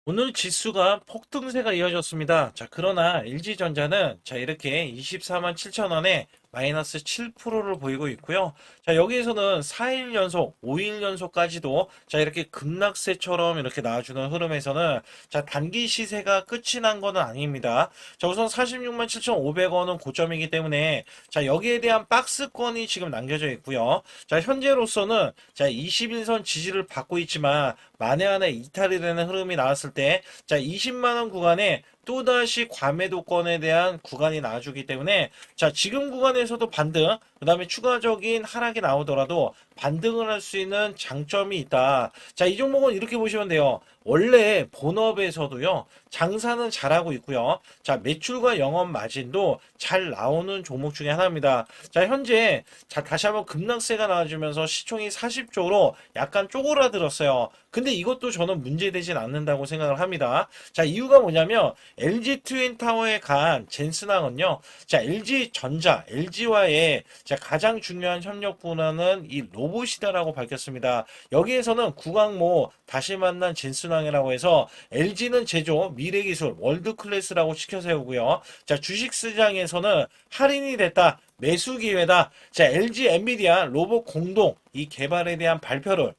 오늘 지수가 폭등세가 이어졌습니다. 자, 그러나 LG전자는 자, 이렇게 24만 7천 원에 마이너스 7%를 보이고 있고요. 자, 여기에서는 4일 연속, 5일 연속까지도 자, 이렇게 급락세처럼 이렇게 나와주는 흐름에서는 자, 단기 시세가 끝이 난 거는 아닙니다. 자, 우선 46만 7,500원은 고점이기 때문에 자, 여기에 대한 박스권이 지금 남겨져 있고요. 자, 현재로서는 자, 21선 지지를 받고 있지만 만에 하나 이탈이 되는 흐름이 나왔을 때, 자, 20만 원 구간에 또다시 과매도권에 대한 구간이 나와주기 때문에, 자, 지금 구간에서도 반등, 그 다음에 추가적인 하락이 나오더라도 반등을 할 수 있는 장점이 있다. 자, 이 종목은 이렇게 보시면 돼요. 원래 본업에서도요, 장사는 잘하고 있고요. 자, 매출과 영업 마진도 잘 나오는 종목 중에 하나입니다. 자, 현재, 자, 다시 한번 급락세가 나와주면서 시총이 40조로 약간 쪼그라들었어요. 근데 이것도 저는 문제되진 않는다고 생각을 합니다. 자, 이유가 뭐냐면, LG 트윈타워에 간 젠슨항은요, 자, LG전자, LG와의 자, 가장 중요한 협력 분야는 이 로봇이다라고 밝혔습니다. 여기에서는 구강모 다시 만난 젠슨항이라고 해서 LG는 제조, 미래기술, 월드클래스라고 시켜 세우고요. 자, 주식시장에서는 할인이 됐다. 매수 기회다. 자, LG 엔비디아 로봇 공동 이 개발에 대한 발표를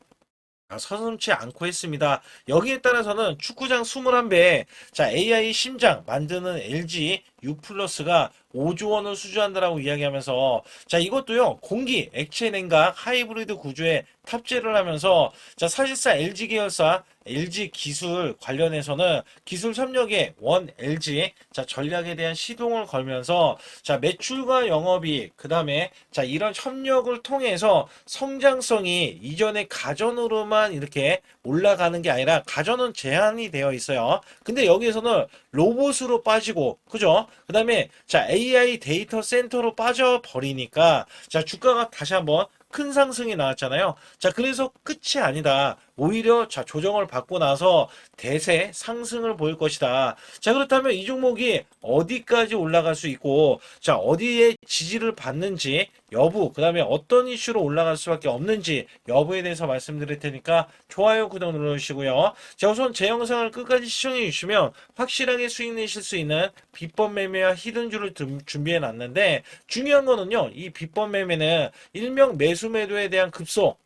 서슴지 않고 했습니다. 여기에 따라서는 축구장 21배, 자, AI 심장 만드는 LG U 플러스가 5조 원을 수주한다라고 이야기하면서, 자, 이것도요, 공기, 액체 냉각, 하이브리드 구조에 탑재를 하면서, 자, 사실상 LG 계열사, LG 기술 관련해서는 기술 협력의 원 LG, 자, 전략에 대한 시동을 걸면서, 자, 매출과 영업이익, 그 다음에, 자, 이런 협력을 통해서 성장성이 이전의 가전으로만 이렇게 올라가는 게 아니라 가전은 제한이 되어 있어요. 근데 여기에서는 로봇으로 빠지고, 그죠? 그 다음에, 자, AI 데이터 센터로 빠져버리니까, 자, 주가가 다시 한번 큰 상승이 나왔잖아요. 자, 그래서 끝이 아니다. 오히려 자, 조정을 받고 나서 대세 상승을 보일 것이다. 자, 그렇다면 이 종목이 어디까지 올라갈 수 있고, 자, 어디에 지지를 받는지 여부, 그 다음에 어떤 이슈로 올라갈 수밖에 없는지 여부에 대해서 말씀드릴 테니까 좋아요, 구독 눌러주시고요. 자, 우선 제 영상을 끝까지 시청해 주시면 확실하게 수익 내실 수 있는 비법 매매와 히든주를 준비해 놨는데, 중요한 거는요, 이 비법 매매는 일명 매수 매도에 대한 급소,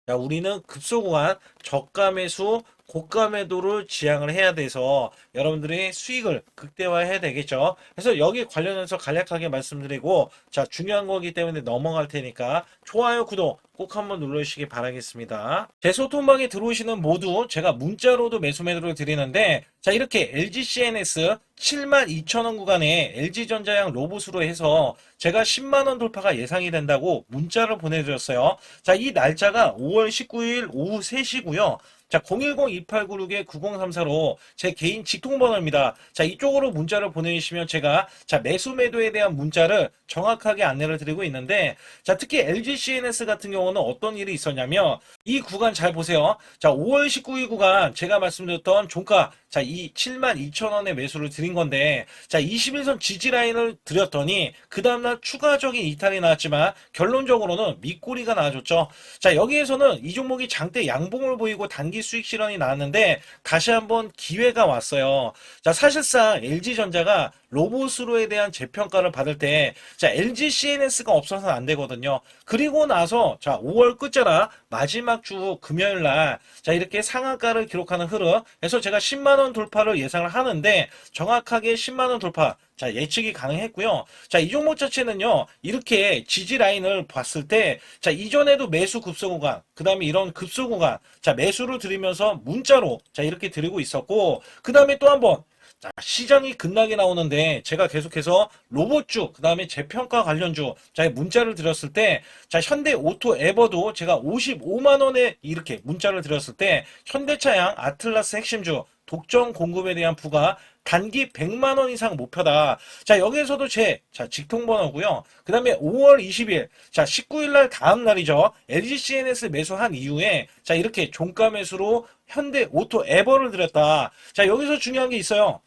자, 우리는 급소 구간 저가 매수 고가 매도를 지향을 해야 돼서 여러분들이 수익을 극대화해야 되겠죠. 그래서 여기 관련해서 간략하게 말씀드리고, 자, 중요한 거기 때문에 넘어갈 테니까 좋아요, 구독 꼭 한번 눌러주시기 바라겠습니다. 제 소통방에 들어오시는 모두 제가 문자로도 매수 매도를 드리는데, 자, 이렇게 LG CNS 72,000원 구간에 LG전자양 로봇으로 해서 제가 10만원 돌파가 예상이 된다고 문자를 보내드렸어요. 자, 이 날짜가 5월 19일 오후 3시고요. 자, 010-2896-9034로 제 개인 직통번호입니다. 자, 이쪽으로 문자를 보내주시면 제가 자, 매수 매도에 대한 문자를 정확하게 안내를 드리고 있는데, 자, 특히 LG CNS 같은 경우는 어떤 일이 있었냐면, 이 구간 잘 보세요. 자, 5월 19일 구간 제가 말씀드렸던 종가, 자, 이 72,000원의 매수를 드린 건데, 자, 21선 지지 라인을 드렸더니 그 다음날 추가적인 이탈이 나왔지만 결론적으로는 밑꼬리가 나와줬죠. 자, 여기에서는 이 종목이 장대 양봉을 보이고 단기 수익 실현이 나왔는데 다시 한번 기회가 왔어요. 자, 사실상 LG전자가 로봇으로에 대한 재평가를 받을 때, 자, LG CNS가 없어서는 안 되거든요. 그리고 나서, 자, 5월 끝자락 마지막 주 금요일 날, 자, 이렇게 상한가를 기록하는 흐름. 그래서 제가 10만원 돌파를 예상을 하는데, 정확하게 10만원 돌파. 자, 예측이 가능했고요. 자, 이 종목 자체는요, 이렇게 지지 라인을 봤을 때, 자, 이전에도 매수 급소 구간, 그 다음에 이런 급소 구간, 자, 매수를 드리면서 문자로, 자, 이렇게 드리고 있었고, 그 다음에 또 한 번, 자, 시장이 급락이 나오는데 제가 계속해서 로봇주, 그 다음에 재평가 관련주, 자, 문자를 드렸을 때, 자, 현대 오토 에버도 제가 55만원에 이렇게 문자를 드렸을 때, 현대차양 아틀라스 핵심주, 독점 공급에 대한 부가 단기 100만원 이상 목표다. 자, 여기에서도 자, 직통번호고요. 그 다음에 5월 20일, 자, 19일 날 다음 날이죠. LG CNS 매수한 이후에, 자, 이렇게 종가 매수로 현대 오토 에버를 드렸다. 자, 여기서 중요한 게 있어요.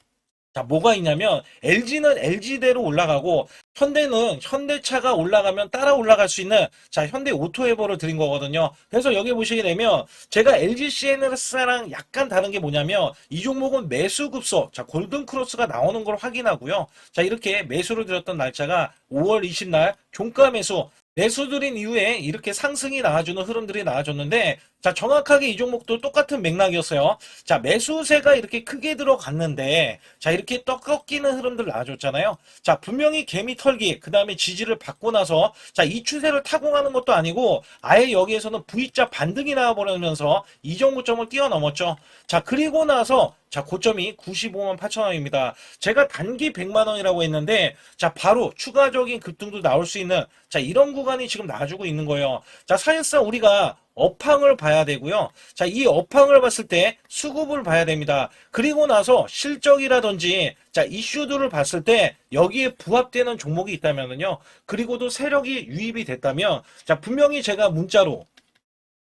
자, 뭐가 있냐면 LG는 LG대로 올라가고 현대는 현대차가 올라가면 따라 올라갈 수 있는 자, 현대 오토에버를 드린 거거든요. 그래서 여기 보시게 되면 제가 LG CNS랑 약간 다른 게 뭐냐면 이 종목은 매수 급소, 자, 골든 크로스가 나오는 걸 확인하고요. 자, 이렇게 매수를 드렸던 날짜가 5월 20날 종가 매수 매수드린 이후에 이렇게 상승이 나와주는 흐름들이 나와줬는데 자, 정확하게 이 종목도 똑같은 맥락이었어요. 자, 매수세가 이렇게 크게 들어갔는데 자, 이렇게 떡 꺾이는 흐름들 나와줬잖아요. 자, 분명히 개미 털기 그 다음에 지지를 받고 나서 자, 이 추세를 타공하는 것도 아니고 아예 여기에서는 V자 반등이 나와버리면서 이 정도점을 뛰어넘었죠. 자, 그리고 나서 자, 고점이 95만 8천 원입니다. 제가 단기 100만 원이라고 했는데 자, 바로 추가적인 급등도 나올 수 있는 자, 이런 구간이 지금 나와주고 있는 거예요. 자, 사실상 우리가 업황을 봐야 되고요. 자, 이 업황을 봤을 때 수급을 봐야 됩니다. 그리고 나서 실적이라든지 자, 이슈들을 봤을 때 여기에 부합되는 종목이 있다면요. 그리고도 세력이 유입이 됐다면 자, 분명히 제가 문자로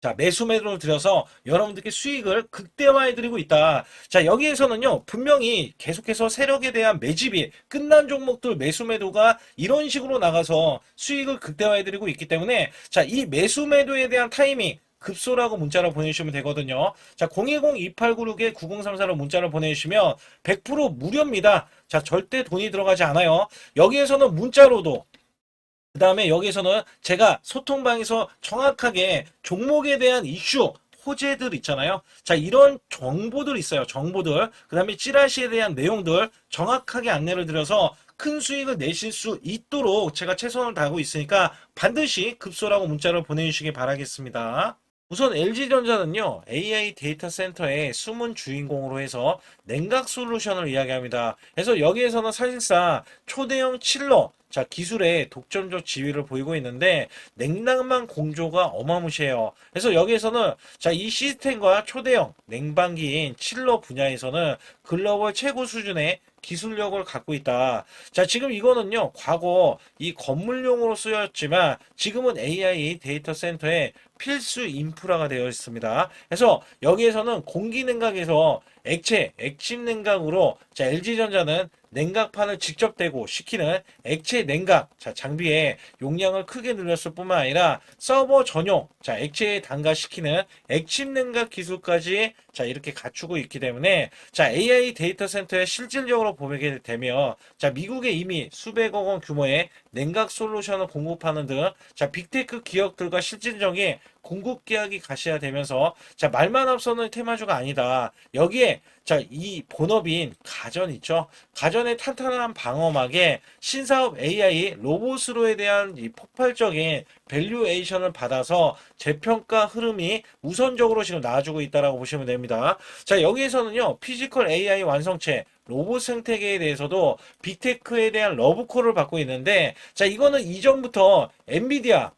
자, 매수 매도를 들여서 여러분들께 수익을 극대화해 드리고 있다. 자, 여기에서는요, 분명히 계속해서 세력에 대한 매집이 끝난 종목들 매수 매도가 이런 식으로 나가서 수익을 극대화해 드리고 있기 때문에 자, 이 매수 매도에 대한 타이밍 급소라고 문자를 보내주시면 되거든요. 자, 010-2896-9034로 문자를 보내주시면 100% 무료입니다. 자, 절대 돈이 들어가지 않아요. 여기에서는 문자로도 그 다음에 여기서는 제가 소통방에서 정확하게 종목에 대한 이슈, 호재들 있잖아요. 자, 이런 정보들 있어요. 정보들. 그 다음에 찌라시에 대한 내용들 정확하게 안내를 드려서 큰 수익을 내실 수 있도록 제가 최선을 다하고 있으니까 반드시 급소라고 문자를 보내주시기 바라겠습니다. 우선 LG전자는요, AI 데이터 센터의 숨은 주인공으로 해서 냉각 솔루션을 이야기합니다. 그래서 여기에서는 사실상 초대형 칠러, 자, 기술의 독점적 지위를 보이고 있는데 냉난방 공조가 어마무시해요. 그래서 여기에서는 자, 이 시스템과 초대형 냉방기인 칠러 분야에서는 글로벌 최고 수준의 기술력을 갖고 있다. 자, 지금 이거는요, 과거 이 건물용으로 쓰였지만 지금은 AI 데이터 센터의 필수 인프라가 되어 있습니다. 그래서 여기에서는 공기 냉각에서 액침 냉각으로 자, LG전자는 냉각판을 직접 대고 시키는 액체 냉각 자, 장비의 용량을 크게 늘렸을 뿐만 아니라 서버 전용 자, 액체에 담가시키는 액침 냉각 기술까지 자, 이렇게 갖추고 있기 때문에 자, AI 데이터 센터에 실질적으로 보게 되면 자, 미국에 이미 수백억 원 규모의 냉각 솔루션을 공급하는 등 자, 빅테크 기업들과 실질적인 공급 계약이 가시화되면서 자, 말만 앞서는 테마주가 아니다. 여기에 자, 이 본업인 가전 있죠. 가전의 탄탄한 방어막에 신사업 AI 로봇으로에 대한 이 폭발적인 밸류에이션을 받아서 재평가 흐름이 우선적으로 지금 나와주고 있다라고 보시면 됩니다. 자, 여기에서는요, 피지컬 AI 완성체 로봇 생태계에 대해서도 빅테크에 대한 러브콜을 받고 있는데, 자, 이거는 이전부터 엔비디아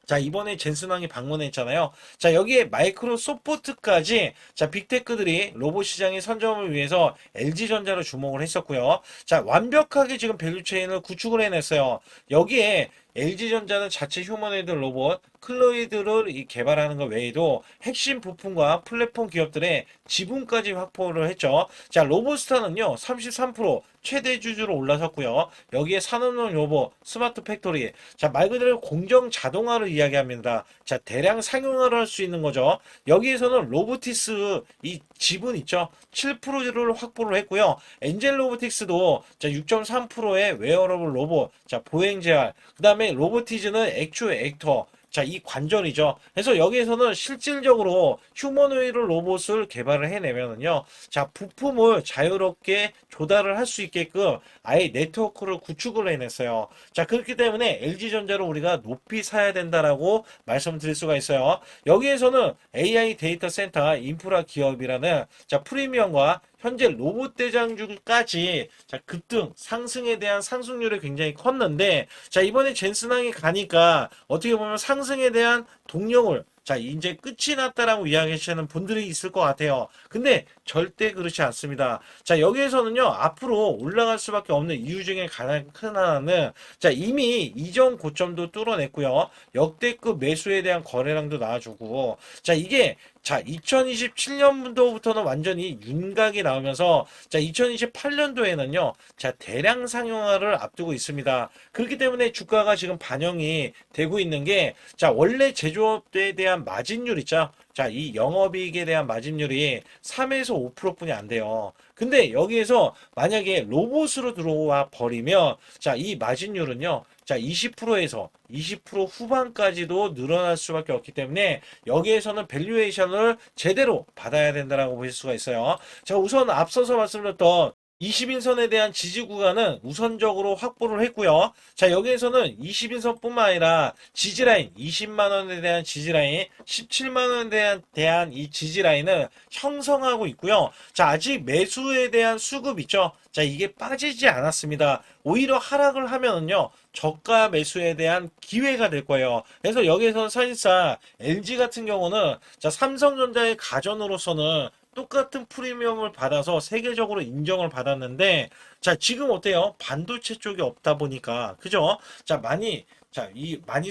자, 이번에 젠슨왕이 방문했잖아요. 자, 여기에 마이크로소프트까지 자, 빅테크들이 로봇 시장의 선점을 위해서 LG전자를 주목을 했었고요. 자, 완벽하게 지금 밸류체인을 구축을 해냈어요. 여기에 LG전자는 자체 휴머노이드 로봇 클로이드를 개발하는 것 외에도 핵심 부품과 플랫폼 기업들의 지분까지 확보를 했죠. 자, 로봇스타는요, 33% 최대 주주로 올라섰고요. 여기에 산업용 로봇, 스마트 팩토리, 자, 말 그대로 공정 자동화를 이야기합니다. 자, 대량 상용화를 할 수 있는 거죠. 여기에서는 로보티스 이 지분 있죠. 7%를 확보를 했고요. 엔젤 로보틱스도 자, 6.3%의 웨어러블 로봇, 자, 보행 제할, 그 다음에 로보티즈는 액추액터, 자, 이 관절이죠. 그래서 여기에서는 실질적으로 휴머노이드 로봇을 개발을 해내면은요, 자, 부품을 자유롭게 조달을 할 수 있게끔 아예 네트워크를 구축을 해냈어요. 자, 그렇기 때문에 LG전자를 우리가 높이 사야 된다라고 말씀드릴 수가 있어요. 여기에서는 AI 데이터 센터 인프라 기업이라는 자, 프리미엄과 현재 로봇 대장주까지 자, 급등 상승에 대한 상승률이 굉장히 컸는데 자, 이번에 젠슨항이 가니까 어떻게 보면 상승에 대한 동력을 자, 이제 끝이 났다라고 이야기하시는 분들이 있을 것 같아요. 근데 절대 그렇지 않습니다. 자, 여기에서는요, 앞으로 올라갈 수밖에 없는 이유 중에 가장 큰 하나는, 자, 이미 이전 고점도 뚫어냈고요. 역대급 매수에 대한 거래량도 나와주고, 자, 이게 자, 2027년도부터는 완전히 윤곽이 나오면서, 자, 2028년도에는요, 자, 대량 상용화를 앞두고 있습니다. 그렇기 때문에 주가가 지금 반영이 되고 있는 게, 자, 원래 제조업에 대한 마진율 있죠? 자, 이 영업이익에 대한 마진율이 3에서 5%뿐이 안 돼요. 근데 여기에서 만약에 로봇으로 들어와 버리면, 자, 이 마진율은요, 자, 20%에서 20% 후반까지도 늘어날 수밖에 없기 때문에 여기에서는 밸류에이션을 제대로 받아야 된다라고 보실 수가 있어요. 자, 우선 앞서서 말씀드렸던 20인선에 대한 지지 구간은 우선적으로 확보를 했고요. 자, 여기에서는 20인선뿐만 아니라 지지라인 20만 원에 대한 지지라인, 17만 원에 대한 이 지지라인을 형성하고 있고요. 자, 아직 매수에 대한 수급 있죠. 자, 이게 빠지지 않았습니다. 오히려 하락을 하면은요, 저가 매수에 대한 기회가 될 거예요. 그래서 여기에서 사실상 LG 같은 경우는 자, 삼성전자의 가전으로서는 똑같은 프리미엄을 받아서 세계적으로 인정을 받았는데, 자, 지금 어때요? 반도체 쪽이 없다 보니까, 그죠? 많이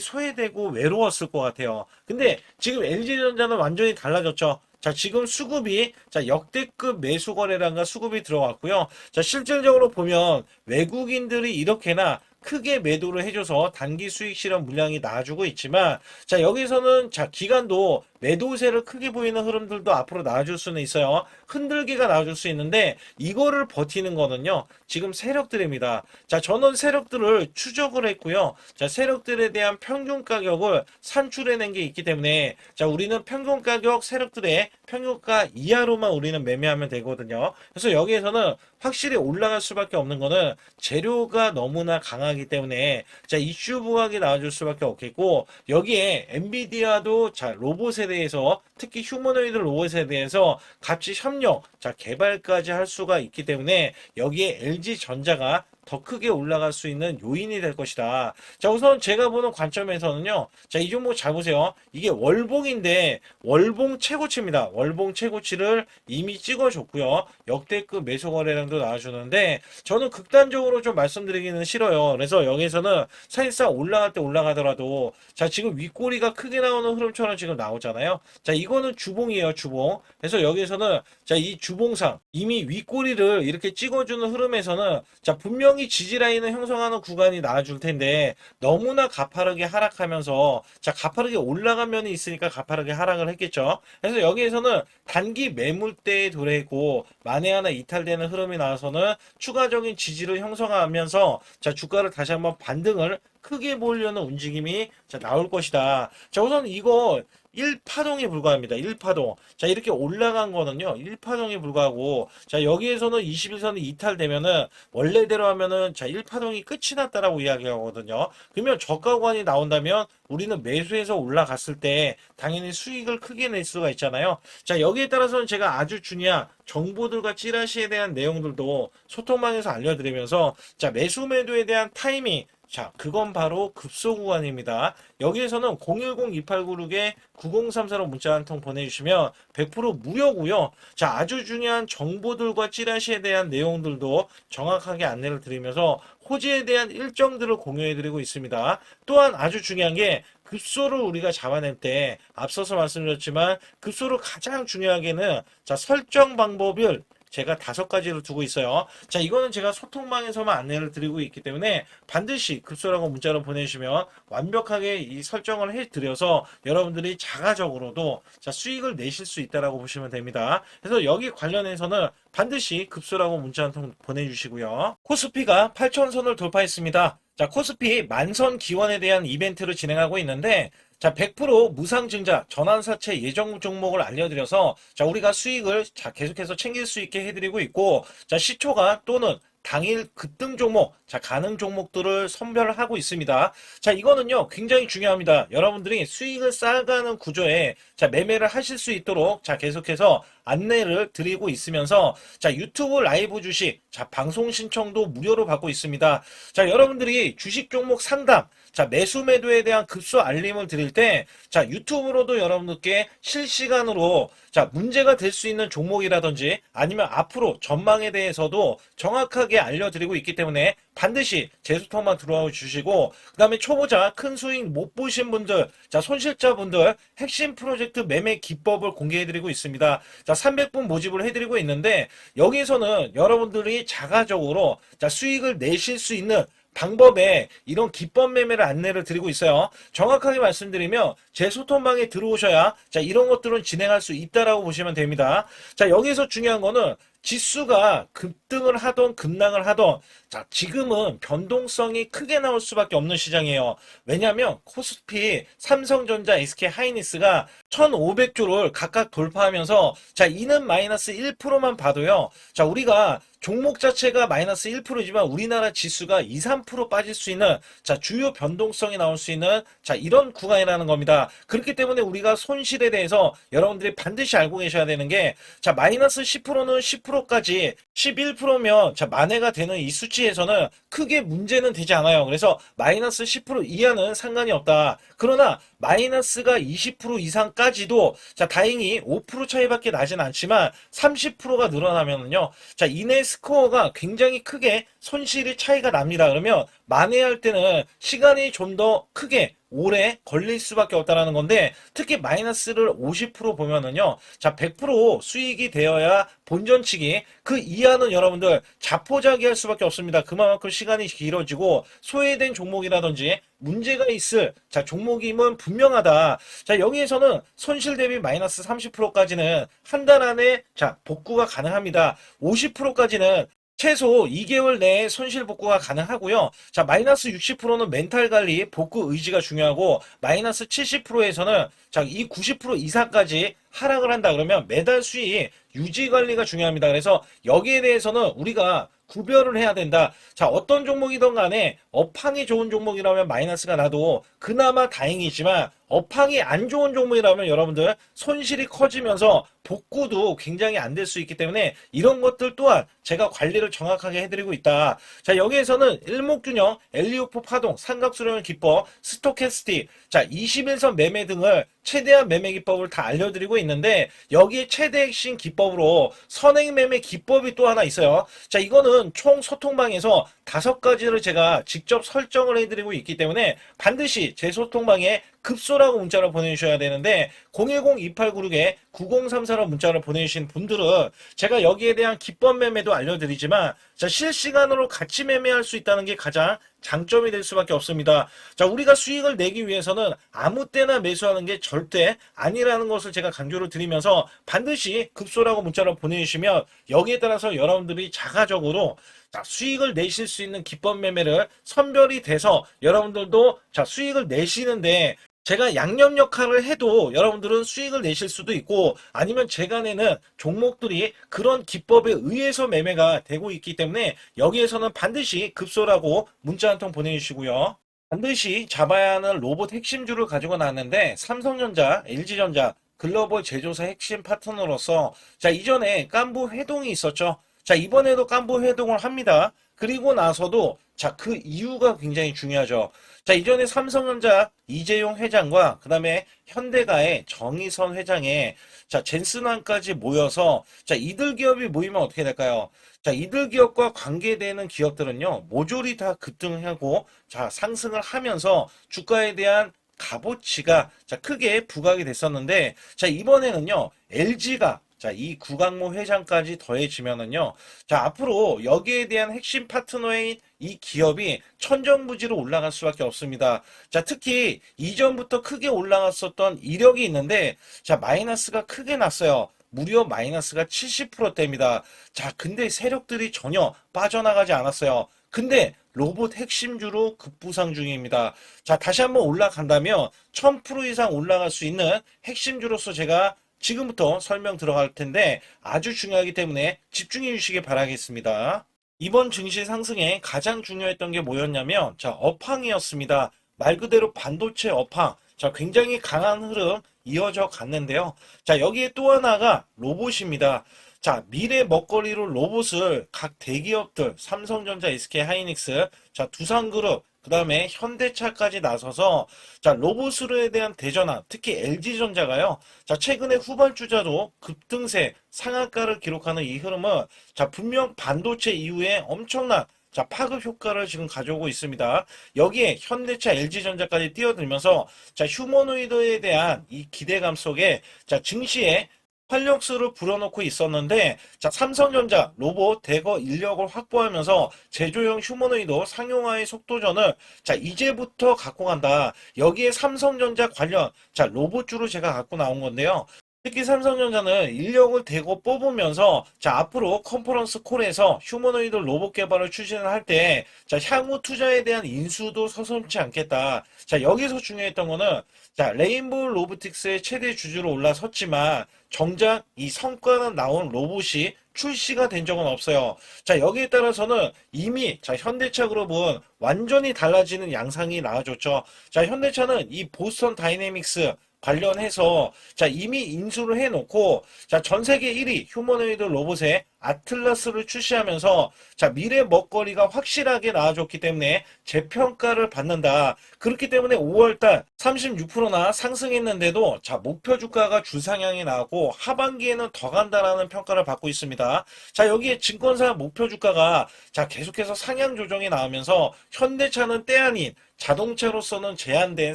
소외되고 외로웠을 것 같아요. 근데 지금 LG전자는 완전히 달라졌죠. 자, 지금 수급이, 자, 역대급 매수 거래량과 수급이 들어왔고요. 자, 실질적으로 보면 외국인들이 이렇게나 크게 매도를 해줘서 단기 수익 실현 물량이 나와주고 있지만, 자, 여기서는, 자, 기간도 매도세를 크게 보이는 흐름들도 앞으로 나와줄 수는 있어요. 흔들기가 나와줄 수 있는데, 이거를 버티는 거는요, 지금 세력들입니다. 자, 저는 세력들을 추적을 했고요. 자, 세력들에 대한 평균 가격을 산출해낸 게 있기 때문에, 자, 우리는 평균 가격 세력들의 평균가 이하로만 우리는 매매하면 되거든요. 그래서 여기에서는 확실히 올라갈 수밖에 없는 거는 재료가 너무나 강하기 때문에, 자, 이슈 부각이 나와줄 수밖에 없겠고, 여기에 엔비디아도, 자, 로봇에 대해서, 특히 휴머노이드 로봇에 대해서 같이 협력, 자, 개발까지 할 수가 있기 때문에 여기에 LG전자가 더 크게 올라갈 수 있는 요인이 될 것이다. 자, 우선 제가 보는 관점에서는요. 자, 이 종목 잘 보세요. 이게 월봉인데 월봉 최고치입니다. 월봉 최고치를 이미 찍어줬고요. 역대급 매수 거래량도 나와주는데 저는 극단적으로 좀 말씀드리기는 싫어요. 그래서 여기서는 사실상 올라갈 때 올라가더라도 자, 지금 윗꼬리가 크게 나오는 흐름처럼 지금 나오잖아요. 자, 이거는 주봉이에요, 주봉. 그래서 여기서는 자, 이 주봉상 이미 윗꼬리를 이렇게 찍어주는 흐름에서는 자, 분명히 지지라인을 형성하는 구간이 나와줄 텐데 너무나 가파르게 하락하면서 자, 가파르게 올라간 면이 있으니까 가파르게 하락을 했겠죠. 그래서 여기에서는 단기 매물대에 도래했고 만에 하나 이탈되는 흐름이 나와서는 추가적인 지지를 형성하면서 자, 주가를 다시 한번 반등을 크게 보려는 움직임이 자, 나올 것이다. 자, 우선 이거 1파동에 불과합니다. 1파동. 자, 이렇게 올라간 거는요. 1파동에 불과하고 자, 여기에서는 21선이 이탈되면은 원래대로 하면은 자, 1파동이 끝이 났다라고 이야기하거든요. 그러면 저가 구간이 나온다면 우리는 매수해서 올라갔을 때 당연히 수익을 크게 낼 수가 있잖아요. 자, 여기에 따라서는 제가 아주 중요한 정보들과 찌라시에 대한 내용들도 소통방에서 알려드리면서 자, 매수 매도에 대한 타이밍 자, 그건 바로 급소 구간입니다. 여기에서는 010-2896-9034로 문자 한 통 보내주시면 100% 무료고요. 자, 아주 중요한 정보들과 찌라시에 대한 내용들도 정확하게 안내를 드리면서 호재에 대한 일정들을 공유해드리고 있습니다. 또한 아주 중요한 게 급소를 우리가 잡아낼 때 앞서서 말씀드렸지만 급소를 가장 중요하게는 자, 설정 방법을 제가 5가지로 두고 있어요. 자, 이거는 제가 소통방에서만 안내를 드리고 있기 때문에 반드시 급소라고 문자로 보내주시면 완벽하게 이 설정을 해드려서 여러분들이 자가적으로도 자, 수익을 내실 수 있다라고 보시면 됩니다. 그래서 여기 관련해서는 반드시 급소라고 문자 한 통 보내주시고요. 코스피가 8,000선을 돌파했습니다. 자, 코스피 만선 기원에 대한 이벤트를 진행하고 있는데 자, 100% 무상증자 전환사채 예정 종목을 알려드려서 자, 우리가 수익을 자, 계속해서 챙길 수 있게 해드리고 있고 자, 시초가 또는 당일 급등 종목, 자, 가능 종목들을 선별하고 있습니다. 자, 이거는요, 굉장히 중요합니다. 여러분들이 수익을 쌓아가는 구조에, 자, 매매를 하실 수 있도록, 자, 계속해서 안내를 드리고 있으면서, 자, 유튜브 라이브 주식, 자, 방송 신청도 무료로 받고 있습니다. 자, 여러분들이 주식 종목 상담, 자, 매수 매도에 대한 급소 알림을 드릴 때, 자, 유튜브로도 여러분들께 실시간으로, 자, 문제가 될 수 있는 종목이라든지 아니면 앞으로 전망에 대해서도 정확하게 알려드리고 있기 때문에 반드시 제수통만 들어와 주시고, 그 다음에 초보자 큰 수익 못 보신 분들, 자, 손실자분들 핵심 프로젝트 매매 기법을 공개해드리고 있습니다. 자, 300분 모집을 해드리고 있는데, 여기서는 여러분들이 자가적으로, 자, 수익을 내실 수 있는 방법에 이런 기법 매매를 안내를 드리고 있어요. 정확하게 말씀드리면 제 소통방에 들어오셔야, 자, 이런 것들은 진행할 수 있다라고 보시면 됩니다. 자, 여기서 중요한 거는 지수가 급등을 하던 급락을 하던, 자, 지금은 변동성이 크게 나올 수밖에 없는 시장이에요. 왜냐하면 코스피, 삼성전자, SK하이닉스가 1,500조를 각각 돌파하면서, 자, 이는 마이너스 1%만 봐도요, 자, 우리가 종목 자체가 마이너스 1%지만 우리나라 지수가 2, 3% 빠질 수 있는, 자, 주요 변동성이 나올 수 있는, 자, 이런 구간이라는 겁니다. 그렇기 때문에 우리가 손실에 대해서 여러분들이 반드시 알고 계셔야 되는 게, 자, 마이너스 10%는 10%까지 11%면, 자, 만회가 되는 이 수치에서는 크게 문제는 되지 않아요. 그래서 마이너스 10% 이하는 상관이 없다. 그러나 마이너스가 20% 이상까지도, 자, 다행히 5% 차이밖에 나진 않지만 30%가 늘어나면은요, 자, 이내 스코어가 굉장히 크게 손실이 차이가 납니다. 그러면 만회할 때는 시간이 좀 더 크게 오래 걸릴 수밖에 없다라는 건데, 특히 마이너스를 50% 보면은요, 자, 100% 수익이 되어야 본전치기, 그 이하는 여러분들 자포자기할 수밖에 없습니다. 그만큼 시간이 길어지고 소외된 종목이라든지 문제가 있을, 자, 종목임은 분명하다. 자, 여기에서는 손실 대비 마이너스 30%까지는 한 달 안에, 자, 복구가 가능합니다. 50%까지는 최소 2개월 내에 손실 복구가 가능하고요. 자, 마이너스 60%는 멘탈 관리, 복구 의지가 중요하고, 마이너스 70%에서는, 자, 이 90% 이상까지 하락을 한다 그러면 매달 수익 유지 관리가 중요합니다. 그래서 여기에 대해서는 우리가 구별을 해야 된다. 자, 어떤 종목이든 간에 업황이 좋은 종목이라면 마이너스가 나도 그나마 다행이지만, 업황이 안 좋은 종목이라면 여러분들 손실이 커지면서 복구도 굉장히 안 될 수 있기 때문에 이런 것들 또한 제가 관리를 정확하게 해드리고 있다. 자, 여기에서는 일목균형, 엘리오프 파동, 삼각수렴 기법, 스토캐스틱, 자, 21선 매매 등을 최대한 매매 기법을 다 알려드리고 있는데, 여기에 최대 핵심 기법으로 선행 매매 기법이 또 하나 있어요. 자, 이거는 총 소통방에서 5가지를 제가 직접 설정을 해드리고 있기 때문에 반드시 제 소통방에 급소라고 문자를 보내주셔야 되는데, 010-2896-9034로 문자를 보내주신 분들은 제가 여기에 대한 기법 매매도 알려드리지만, 자, 실시간으로 같이 매매할 수 있다는 게 가장 장점이 될 수밖에 없습니다. 자, 우리가 수익을 내기 위해서는 아무 때나 매수하는 게 절대 아니라는 것을 제가 강조를 드리면서, 반드시 급소라고 문자를 보내주시면 여기에 따라서 여러분들이 자가적으로, 자, 수익을 내실 수 있는 기법 매매를 선별이 돼서 여러분들도, 자, 수익을 내시는데, 제가 양념 역할을 해도 여러분들은 수익을 내실 수도 있고, 아니면 제가 내는 종목들이 그런 기법에 의해서 매매가 되고 있기 때문에 여기에서는 반드시 급소라고 문자 한 통 보내주시고요. 반드시 잡아야 하는 로봇 핵심주를 가지고 나왔는데, 삼성전자, LG전자 글로벌 제조사 핵심 파트너로서, 자, 이전에 깐부 회동이 있었죠. 자, 이번에도 깐부 회동을 합니다. 그리고 나서도, 자, 그 이유가 굉장히 중요하죠. 자, 이전에 삼성전자 이재용 회장과 그 다음에 현대가의 정의선 회장에, 자, 젠슨왕까지 모여서, 자, 이들 기업이 모이면 어떻게 될까요? 자, 이들 기업과 관계되는 기업들은요, 모조리 다 급등하고, 자, 상승을 하면서 주가에 대한 값어치가, 자, 크게 부각이 됐었는데, 자, 이번에는요, LG가, 자, 이 구강모 회장까지 더해지면은요, 자, 앞으로 여기에 대한 핵심 파트너인 이 기업이 천정부지로 올라갈 수밖에 없습니다. 자, 특히 이전부터 크게 올라갔었던 이력이 있는데, 자, 마이너스가 크게 났어요. 무려 마이너스가 70%대입니다. 자, 근데 세력들이 전혀 빠져나가지 않았어요. 근데 로봇 핵심주로 급부상 중입니다. 자, 다시 한번 올라간다면 1000% 이상 올라갈 수 있는 핵심주로서 제가 지금부터 설명 들어갈 텐데 아주 중요하기 때문에 집중해 주시기 바라겠습니다. 이번 증시 상승에 가장 중요했던 게 뭐였냐면, 자, 업황이었습니다. 말 그대로 반도체 업황. 자, 굉장히 강한 흐름 이어져 갔는데요. 자, 여기에 또 하나가 로봇입니다. 자, 미래 먹거리로 로봇을 각 대기업들, 삼성전자, SK 하이닉스, 자, 두산그룹, 그 다음에 현대차까지 나서서, 자, 로봇으로에 대한 대전환, 특히 LG전자가요. 자, 최근에 후발주자도 급등세, 상한가를 기록하는 이 흐름은, 자, 분명 반도체 이후에 엄청난, 자, 파급 효과를 지금 가져오고 있습니다. 여기에 현대차, LG전자까지 뛰어들면서, 자, 휴머노이드에 대한 이 기대감 속에, 자, 증시에 활력소를 불어넣고 있었는데, 자, 삼성전자 로봇 대거 인력을 확보하면서 제조용 휴머노이드 상용화의 속도전을, 자, 이제부터 갖고 간다. 여기에 삼성전자 관련, 자, 로봇주로 제가 갖고 나온 건데요. 특히 삼성전자는 인력을 대거 뽑으면서, 자, 앞으로 컨퍼런스 콜에서 휴머노이드 로봇 개발을 추진을 할 때, 자, 향후 투자에 대한 인수도 서슴지 않겠다. 자, 여기서 중요했던 거는, 자, 레인보우 로보틱스의 최대 주주로 올라섰지만 정작 이 성과는 나온 로봇이 출시가 된 적은 없어요. 자, 여기에 따라서는 이미, 자, 현대차 그룹은 완전히 달라지는 양상이 나와줬죠. 자, 현대차는 이 보스턴 다이내믹스 관련해서, 자, 이미 인수를 해놓고, 자, 전 세계 1위 휴머노이드 로봇의 아틀라스를 출시하면서, 자, 미래 먹거리가 확실하게 나와줬기 때문에 재평가를 받는다. 그렇기 때문에 5월달 36%나 상승했는데도, 자, 목표 주가가 주상향이 나오고 하반기에는 더 간다라는 평가를 받고 있습니다. 자, 여기에 증권사 목표 주가가, 자, 계속해서 상향 조정이 나오면서 현대차는 때 아닌 자동차로서는 제한된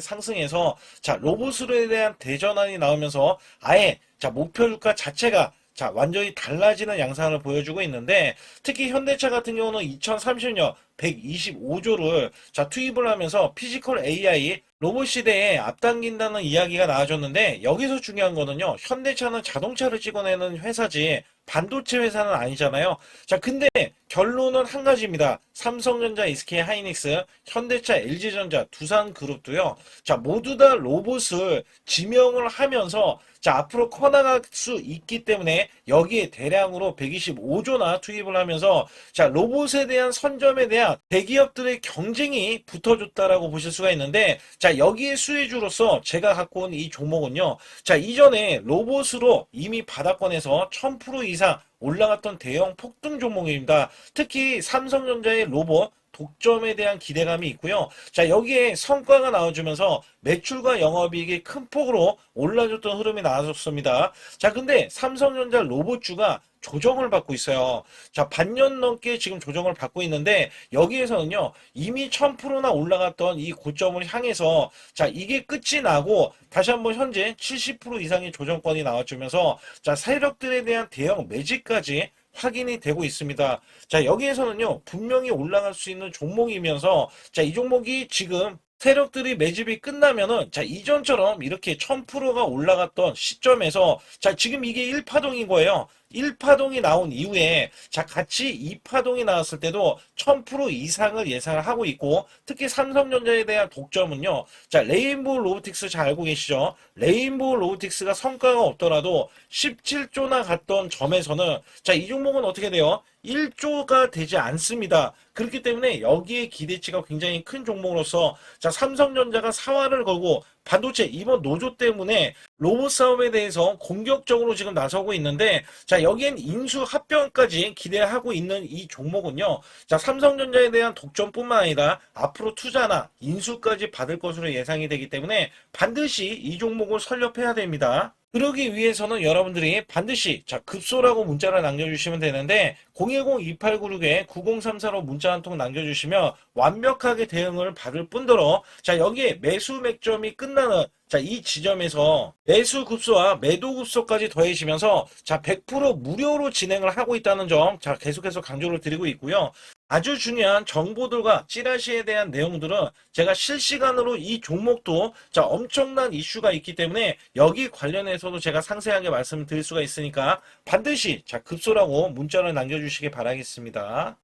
상승에서, 자, 로봇으로에 대한 대전환이 나오면서 아예, 자, 목표 주가 자체가, 자, 완전히 달라지는 양상을 보여주고 있는데, 특히 현대차 같은 경우는 2030년 125조를, 자, 투입을 하면서 피지컬 AI 로봇 시대에 앞당긴다는 이야기가 나와줬는데, 여기서 중요한 거는요, 현대차는 자동차를 찍어내는 회사지 반도체 회사는 아니잖아요. 자, 근데 결론은 한 가지입니다. 삼성전자, SK하이닉스, 현대차, LG전자, 두산그룹도요. 자, 모두 다 로봇을 지명을 하면서, 자, 앞으로 커나갈 수 있기 때문에 여기에 대량으로 125조나 투입을 하면서, 자, 로봇에 대한 선점에 대한 대기업들의 경쟁이 붙어줬다라고 보실 수가 있는데, 자, 여기에 수혜주로서 제가 갖고 온 이 종목은요. 자, 이전에 로봇으로 이미 바닥권에서 1000% 이상 올라갔던 대형 폭등 종목입니다. 특히 삼성전자의 로봇 독점에 대한 기대감이 있고요. 자, 여기에 성과가 나와주면서 매출과 영업이익이 큰 폭으로 올라줬던 흐름이 나와줬습니다. 자, 근데 삼성전자 로봇주가 조정을 받고 있어요. 자, 반년 넘게 지금 조정을 받고 있는데, 여기에서는요, 이미 1000%나 올라갔던 이 고점을 향해서, 자, 이게 끝이 나고, 다시 한번 현재 70% 이상의 조정권이 나와주면서, 자, 세력들에 대한 대형 매집까지 확인이 되고 있습니다. 자, 여기에서는요, 분명히 올라갈 수 있는 종목이면서, 자, 이 종목이 지금 세력들이 매집이 끝나면은, 자, 이전처럼 이렇게 1000%가 올라갔던 시점에서, 자, 지금 이게 1파동인 거예요. 1파동이 나온 이후에, 자, 같이 2파동이 나왔을 때도 1000% 이상을 예상을 하고 있고, 특히 삼성전자에 대한 독점은요, 자, 레인보우 로보틱스 잘 알고 계시죠? 레인보우 로보틱스가 성과가 없더라도 17조나 갔던 점에서는, 자, 이 종목은 어떻게 돼요? 1조가 되지 않습니다. 그렇기 때문에 여기에 기대치가 굉장히 큰 종목으로서, 자, 삼성전자가 사활을 걸고 반도체 이번 노조 때문에 로봇 싸움에 대해서 공격적으로 지금 나서고 있는데, 자, 여기엔 인수 합병까지 기대하고 있는 이 종목은요, 자, 삼성전자에 대한 독점뿐만 아니라 앞으로 투자나 인수까지 받을 것으로 예상이 되기 때문에 반드시 이 종목을 설립해야 됩니다. 그러기 위해서는 여러분들이 반드시, 자, 급소라고 문자를 남겨주시면 되는데, 010-2896-9034로 문자 한 통 남겨주시면 완벽하게 대응을 받을 뿐더러, 자, 여기에 매수 맥점이 끝나는, 자, 이 지점에서 매수 급소와 매도 급소까지 더해지면서, 자, 100% 무료로 진행을 하고 있다는 점, 자, 계속해서 강조를 드리고 있고요. 아주 중요한 정보들과 찌라시에 대한 내용들은 제가 실시간으로 이 종목도, 자, 엄청난 이슈가 있기 때문에 여기 관련해서도 제가 상세하게 말씀을 드릴 수가 있으니까 반드시, 자, 급소라고 문자를 남겨주시기 바라겠습니다.